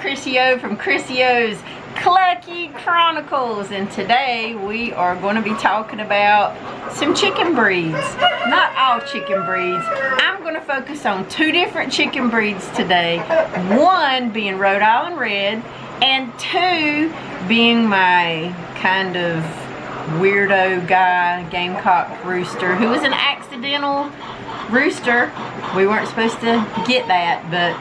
Chrissy O from Chrissy O's Clucky Chronicles, and today we are going to be talking about some chicken breeds. Not all chicken breeds. I'm going to focus on two different chicken breeds today. One being Rhode Island Red, and two being my kind of weirdo guy, Gamecock Rooster, who was an accidental rooster. We weren't supposed to get that, but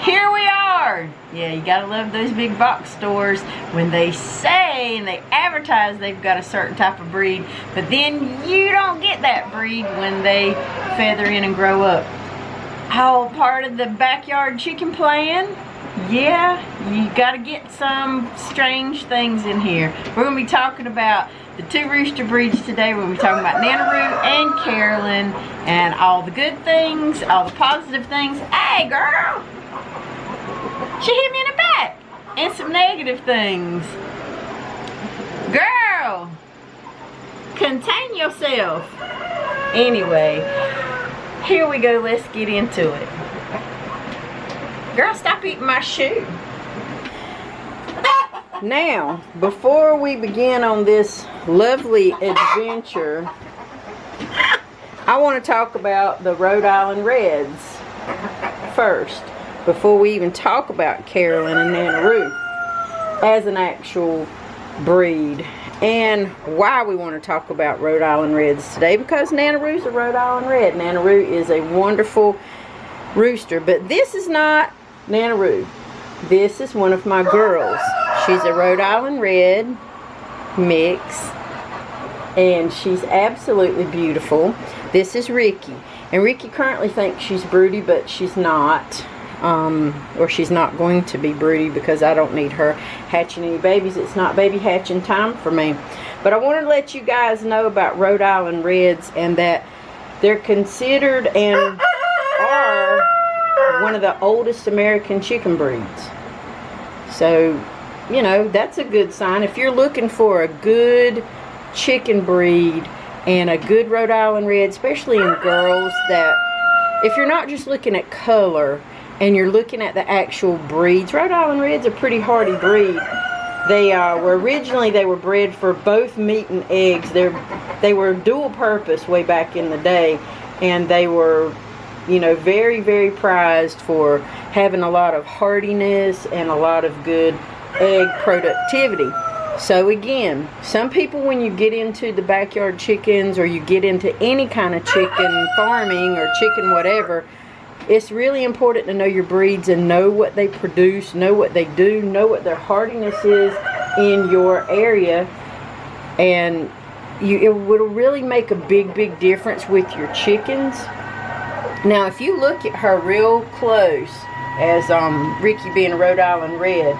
here we are. Yeah, you gotta love those big box stores when they say and they advertise they've got a certain type of breed, but then you don't get that breed when they feather in and grow up. All part of the backyard chicken plan. Yeah, you gotta get some strange things in here. We're gonna be talking about the two rooster breeds today. We're going to be talking about Nanoo and Carolyn and all the good things, all the positive things. Hey, girl! She hit me in the back. And some negative things. Girl! Contain yourself. Anyway, here we go. Let's get into it. Girl, stop eating my shoe. Now, before we begin on this lovely adventure, I want to talk about the Rhode Island Reds first, before we even talk about Carolyn and Nanoo as an actual breed, and why we want to talk about Rhode Island Reds today, because Nanoo's a Rhode Island Red. Nanoo is a wonderful rooster, but this is not Nanoo. This is one of my girls. She's a Rhode Island Red mix, and she's absolutely beautiful. This is Ricky, and Ricky currently thinks she's broody, but she's not, or she's not going to be broody because I don't need her hatching any babies. It's not baby hatching time for me. But I wanted to let you guys know about Rhode Island Reds, and that they're considered and are one of the oldest American chicken breeds. So, you know, that's a good sign. If you're looking for a good chicken breed and a good Rhode Island Red, especially in girls, that if you're not just looking at color and you're looking at the actual breeds, Rhode Island Red's a pretty hardy breed. They were originally, they were bred for both meat and eggs. They were dual purpose way back in the day, and they were, you know, very, very prized for having a lot of hardiness and a lot of good egg productivity. So again, some people, when you get into the backyard chickens, or you get into any kind of chicken farming or chicken whatever, it's really important to know your breeds and know what they produce, know what they do, know what their hardiness is in your area, and it will really make a big, big difference with your chickens. Now, if you look at her real close, as Ricky being a Rhode Island Red,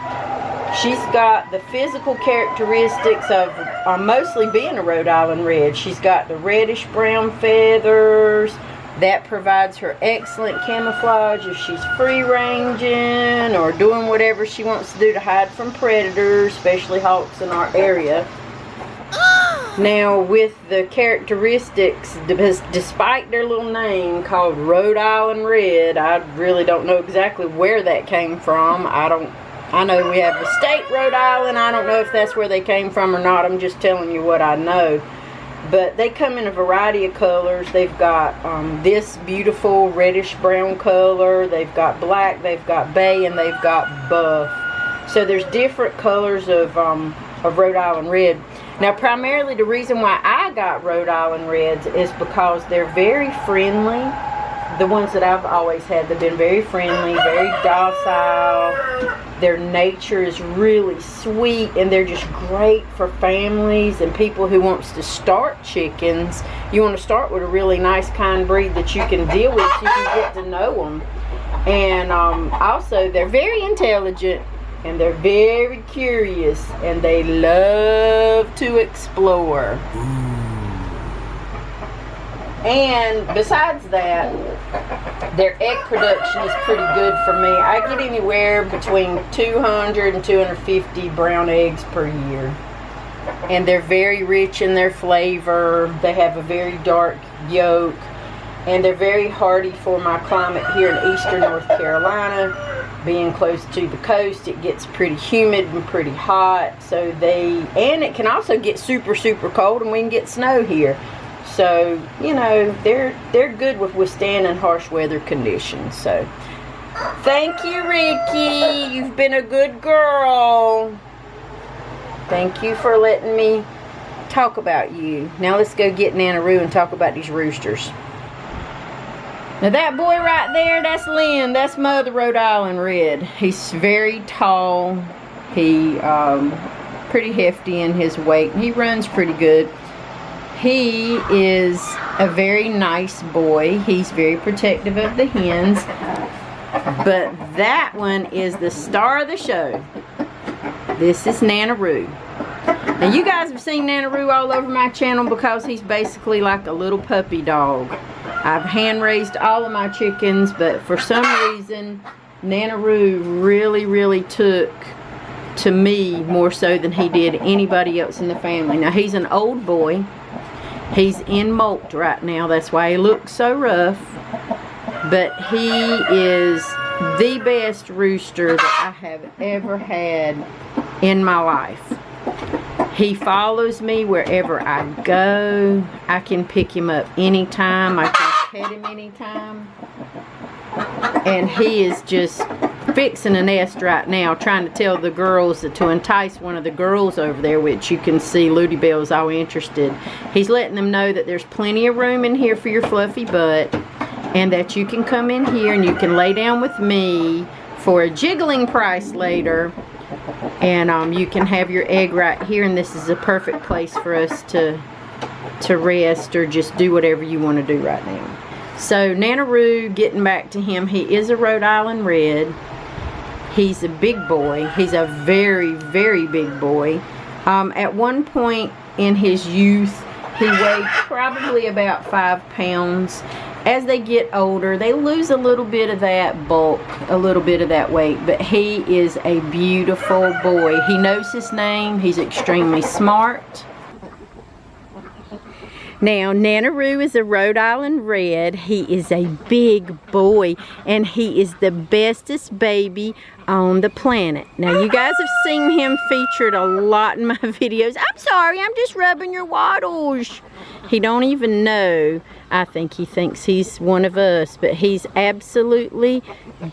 she's got the physical characteristics of mostly being a Rhode Island Red. She's got the reddish brown feathers. That provides her excellent camouflage if she's free ranging or doing whatever she wants to do to hide from predators, especially hawks in our area. Now, with the characteristics, despite their little name called Rhode Island Red, I really don't know exactly where that came from. I know we have the state Rhode Island. I don't know if that's where they came from or not. I'm just telling you what I know. But they come in a variety of colors. They've got this beautiful reddish brown color. They've got black, they've got bay, and they've got buff. So there's different colors of Rhode Island Red. Now, primarily the reason why I got Rhode Island Reds is because they're very friendly. The ones that I've always had, they've been very friendly, very docile. Their nature is really sweet, and they're just great for families and people who wants to start chickens. You want to start with a really nice, kind breed that you can deal with so you can get to know them. And also, they're very intelligent, and they're very curious, and they love to explore. And besides that, their egg production is pretty good for me. I get anywhere between 200 and 250 brown eggs per year. And they're very rich in their flavor. They have a very dark yolk. And they're very hardy for my climate here in eastern North Carolina. being close to the coast, it gets pretty humid and pretty hot. So and it can also get super, super cold, and we can get snow here. So, you know, they're good with withstanding harsh weather conditions. So, thank you, Ricky. You've been a good girl. Thank you for letting me talk about you. Now let's go get Nanoo and talk about these roosters. Now that boy right there, that's Lynn. That's Mother Rhode Island Red. He's very tall. He pretty hefty in his weight. He runs pretty good. He is a very nice boy. He's very protective of the hens. But that one is the star of the show. This is Nanoo. Now you guys have seen Nanoo all over my channel because he's basically like a little puppy dog. I've hand raised all of my chickens, but for some reason Nanoo really took to me more so than he did anybody else in the family. Now he's an old boy. He's in molt right now. That's why he looks so rough. But he is the best rooster that I have ever had in my life. He follows me wherever I go. I can pick him up anytime. I can pet him anytime. And he is just fixing a nest right now, trying to tell the girls to entice one of the girls over there, which you can see Ludi Bell's all interested. He's letting them know that there's plenty of room in here for your fluffy butt, and that you can come in here and you can lay down with me for a jiggling price later, and you can have your egg right here, and this is a perfect place for us to rest or just do whatever you want to do right now. So Nanoo, getting back to him, he is a Rhode Island Red. He's a big boy. He's a very big boy. At one point in his youth, he weighed probably about 5 pounds. As they get older, they lose a little bit of that bulk, a little bit of that weight, but he is a beautiful boy. He knows his name. He's extremely smart. Now, Nanoo is a Rhode Island Red. He is a big boy, and he is the bestest baby on the planet. Now, you guys have seen him featured a lot in my videos. I'm sorry, I'm just rubbing your wattles. He don't even know. I think he thinks he's one of us, but he's absolutely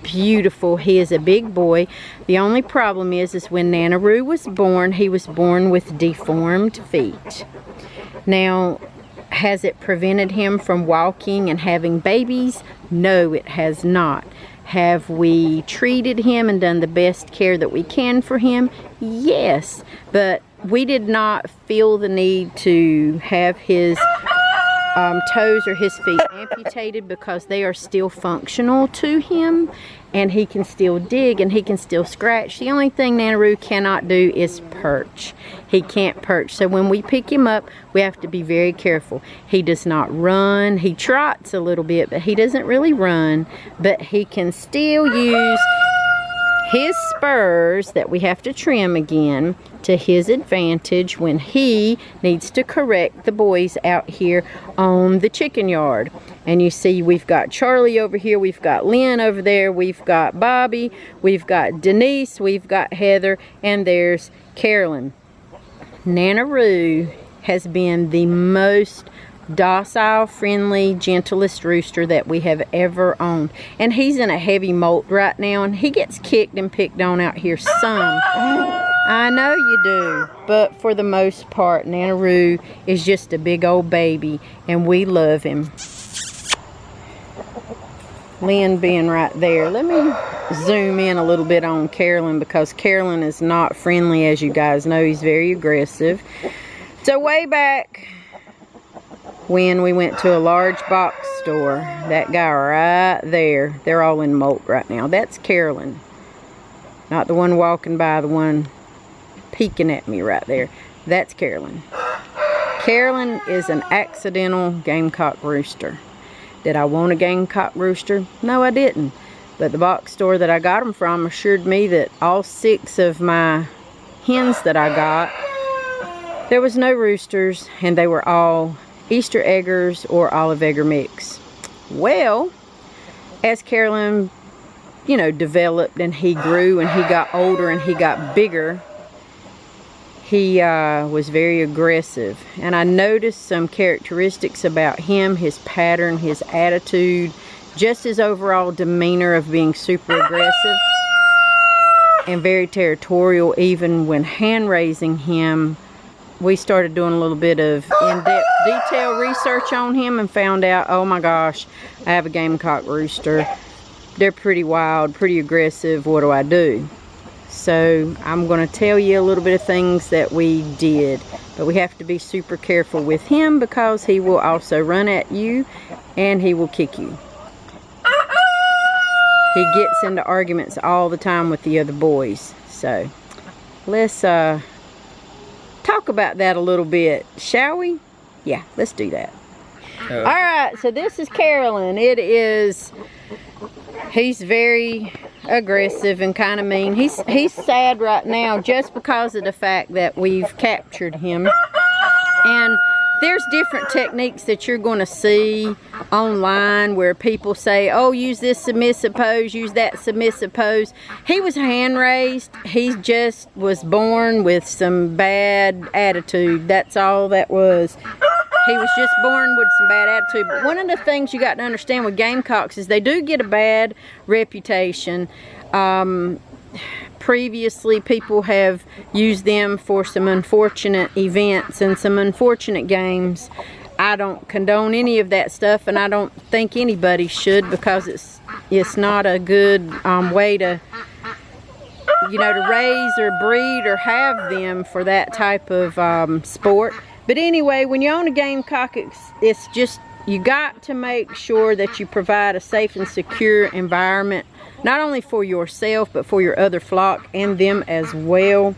beautiful. He is a big boy. The only problem is when Nanoo was born, he was born with deformed feet. Now, has it prevented him from walking and having babies? No, it has not. Have we treated him and done the best care that we can for him? Yes, but we did not feel the need to have his toes or his feet amputated because they are still functional to him, and he can still dig and he can still scratch. The only thing Nanoo cannot do is perch. He can't perch. So when we pick him up, we have to be very careful. He does not run. He trots a little bit, but he doesn't really run. But he can still use his spurs that we have to trim again to his advantage when he needs to correct the boys out here on the chicken yard. And you see we've got Charlie over here, we've got Lynn over there, we've got Bobby, we've got Denise, we've got Heather, and there's Carolyn. Nanoo has been the most docile, friendly, gentlest rooster that we have ever owned. And he's in a heavy molt right now, and he gets kicked and picked on out here some. I know you do, but for the most part, Nanoo is just a big old baby, and we love him. Lynn being right there. Let me zoom in a little bit on Carolyn, because Carolyn is not friendly, as you guys know. He's very aggressive. So way back when we went to a large box store, that guy right there, they're all in molt right now. That's Carolyn. Not the one walking by, the one peeking at me right there. That's Carolyn. Carolyn is an accidental Gamecock rooster. Did I want a Gamecock rooster? No, I didn't. But the box store that I got them from assured me that all 6 of my hens that I got, there was no roosters, and they were all Easter eggers or olive egger mix. Well, as Carolyn you know, developed and he grew and he got older and he got bigger, he was very aggressive. And I noticed some characteristics about him, his pattern, his attitude, just his overall demeanor of being super aggressive and very territorial. Even when hand raising him, we started doing a little bit of in-depth detail research on him and found out, oh my gosh, I have a Gamecock rooster. They're pretty wild, pretty aggressive. What do I do? So I'm going to tell you a little bit of things that we did. But we have to be super careful with him because he will also run at you and he will kick you. He gets into arguments all the time with the other boys. So let's talk about that a little bit, shall we? Yeah, let's do that. Alright, so this is Carolyn. He's very aggressive and kind of mean. He's sad right now just because of the fact that we've captured him. And there's different techniques that you're going to see online where people say, oh, use this submissive pose, use that submissive pose. He was hand raised. He just was born with some bad attitude. That's all that was. He was just born with some bad attitude. But one of the things you got to understand with Gamecocks is they do get a bad reputation. Previously, people have used them for some unfortunate events and some unfortunate games. I don't condone any of that stuff, and I don't think anybody should, because it's not a good way to, you know, to raise or breed or have them for that type of sport. But anyway, when you own a Gamecock, it's just, you got to make sure that you provide a safe and secure environment, not only for yourself, but for your other flock and them as well.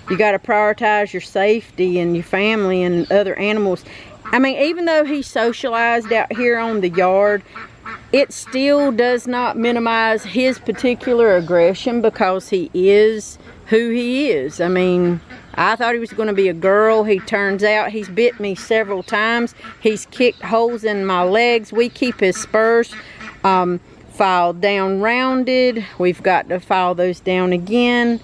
You got to prioritize your safety and your family and other animals. I mean, even though he's socialized out here on the yard, it still does not minimize his particular aggression, because he is who he is. I mean, I thought he was going to be a girl. He turns out he's bit me several times. He's kicked holes in my legs. We keep his spurs filed down rounded. We've got to file those down again.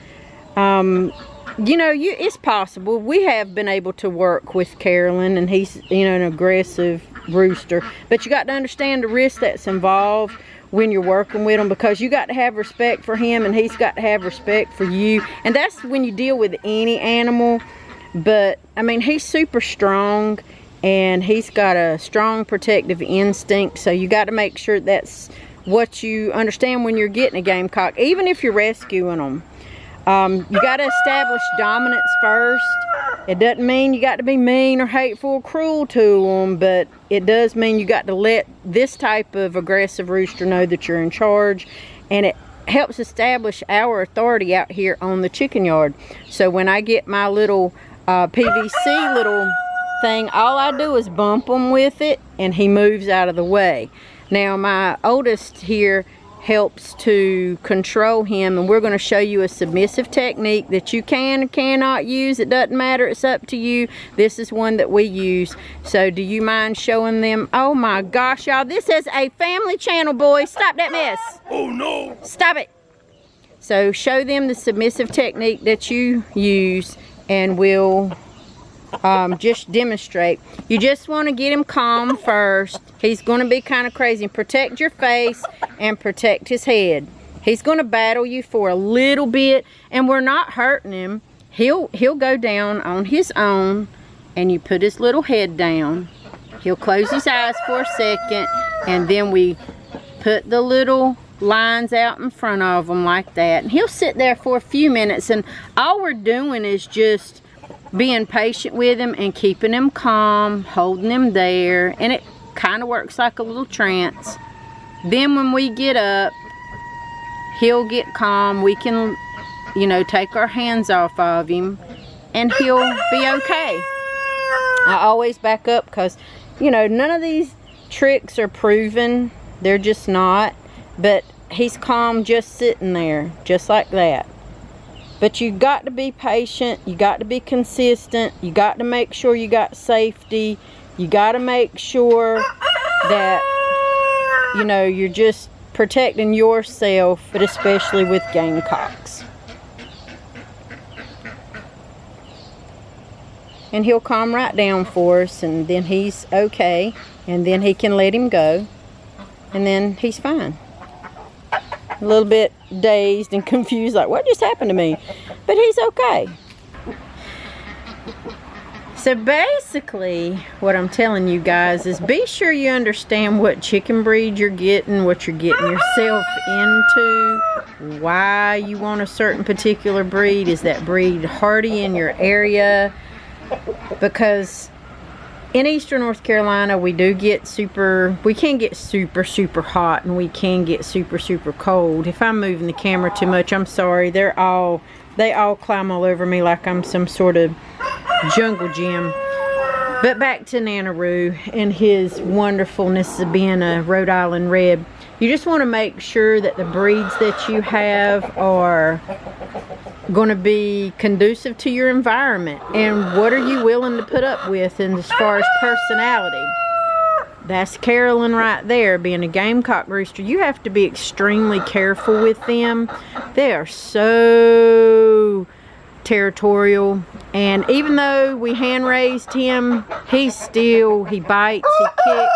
You know, it's possible. We have been able to work with Carolyn, and he's, you know, an aggressive rooster. But you got to understand the risk that's involved when you're working with him, because you got to have respect for him and he's got to have respect for you. And that's when you deal with any animal. But I mean, he's super strong and he's got a strong protective instinct. So you got to make sure that's what you understand when you're getting a Gamecock, even if you're rescuing them. You got to establish dominance first. It doesn't mean you got to be mean or hateful or cruel to them, but it does mean you got to let this type of aggressive rooster know that you're in charge, and it helps establish our authority out here on the chicken yard. So when I get my little PVC little thing, all I do is bump him with it and he moves out of the way. Now my oldest here helps to control him, and we're going to show you a submissive technique that you can and cannot use. It doesn't matter, it's up to you. This is one that we use. So do you mind showing them? Oh my gosh, y'all, this is a family channel, boys. Stop that mess. Oh no, stop it. So show them the submissive technique that you use, and we'll just demonstrate. You just want to get him calm first. He's going to be kind of crazy. Protect your face and protect his head. He's going to battle you for a little bit, and we're not hurting him. He'll go down on his own, and you put his little head down. He'll close his eyes for a second, and then we put the little lines out in front of him like that, and he'll sit there for a few minutes, and all we're doing is just being patient with him and keeping him calm, holding him there, and it kind of works like a little trance. Then when we get up, he'll get calm. We can, you know, take our hands off of him and he'll be okay. I always back up because, you know, none of these tricks are proven. They're just not. But he's calm just sitting there, just like that. But you got to be patient, you got to be consistent, you got to make sure you got safety, you got to make sure that, you know, you're just protecting yourself, but especially with gamecocks. And he'll calm right down for us, and then he's okay, and then he can let him go, and then he's fine. A little bit dazed and confused, like, what just happened to me? But he's okay. So basically, what I'm telling you guys is be sure you understand what chicken breed you're getting, what you're getting yourself into, why you want a certain particular breed. Is that breed hardy in your area? Because in eastern North Carolina, we can get super hot, and we can get super cold. If I'm moving the camera too much, I'm sorry. They all climb all over me like I'm some sort of jungle gym. But back to Nanoo and his wonderfulness of being a Rhode Island Red. You just want to make sure that the breeds that you have are going to be conducive to your environment, and what are you willing to put up with in as far as personality. That's Carolyn right there, being a Gamecock rooster. You have to be extremely careful with them. They are so territorial, and even though we hand raised him, he bites, he kicks,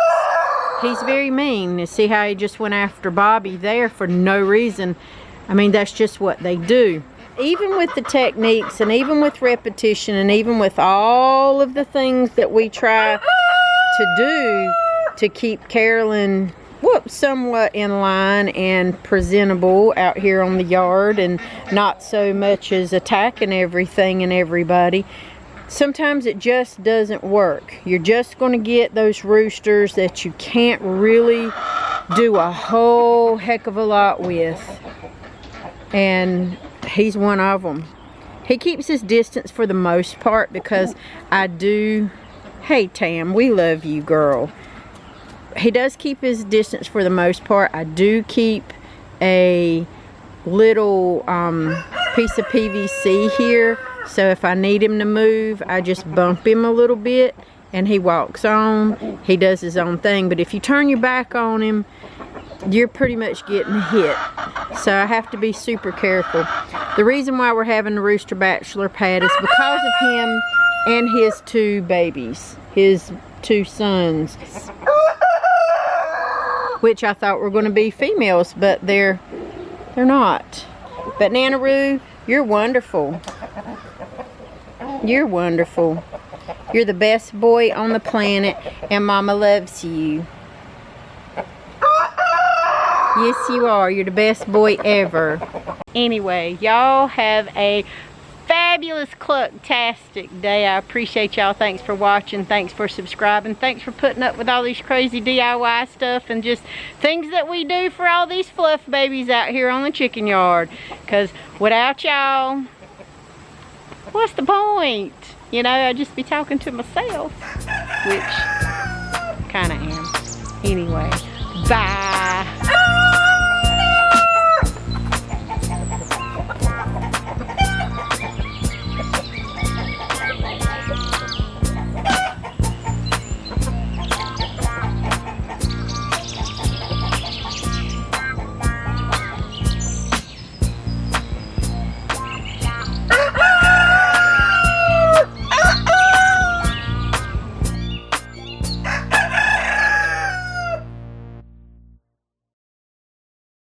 he's very mean. You see how he just went after Bobby there for no reason. I mean, that's just what they do. Even with the techniques, and even with repetition, and even with all of the things that we try to do to keep Carolyn somewhat in line and presentable out here on the yard, and not so much as attacking everything and everybody, sometimes it just doesn't work. You're just going to get those roosters that you can't really do a whole heck of a lot with, and he's one of them. He keeps his distance for the most part, because hey Tam, we love you, girl. He does keep his distance for the most part. I do keep a little piece of PVC here, so if I need him to move, I just bump him a little bit and he walks on. He does his own thing. But if you turn your back on him, you're pretty much getting hit. So I have to be super careful. The reason why we're having the rooster bachelor pad is because of him and his two babies, his two sons, which I thought were going to be females, but they're not. But Nanoo, you're wonderful. You're wonderful. You're the best boy on the planet, and Mama loves you. Yes, you are. You're the best boy ever. Anyway, y'all have a fabulous clucktastic day. I appreciate y'all. Thanks for watching. Thanks for subscribing. Thanks for putting up with all these crazy DIY stuff and just things that we do for all these fluff babies out here on the chicken yard. Because without y'all, what's the point? You know, I'd just be talking to myself, which kind of am. Anyway, bye.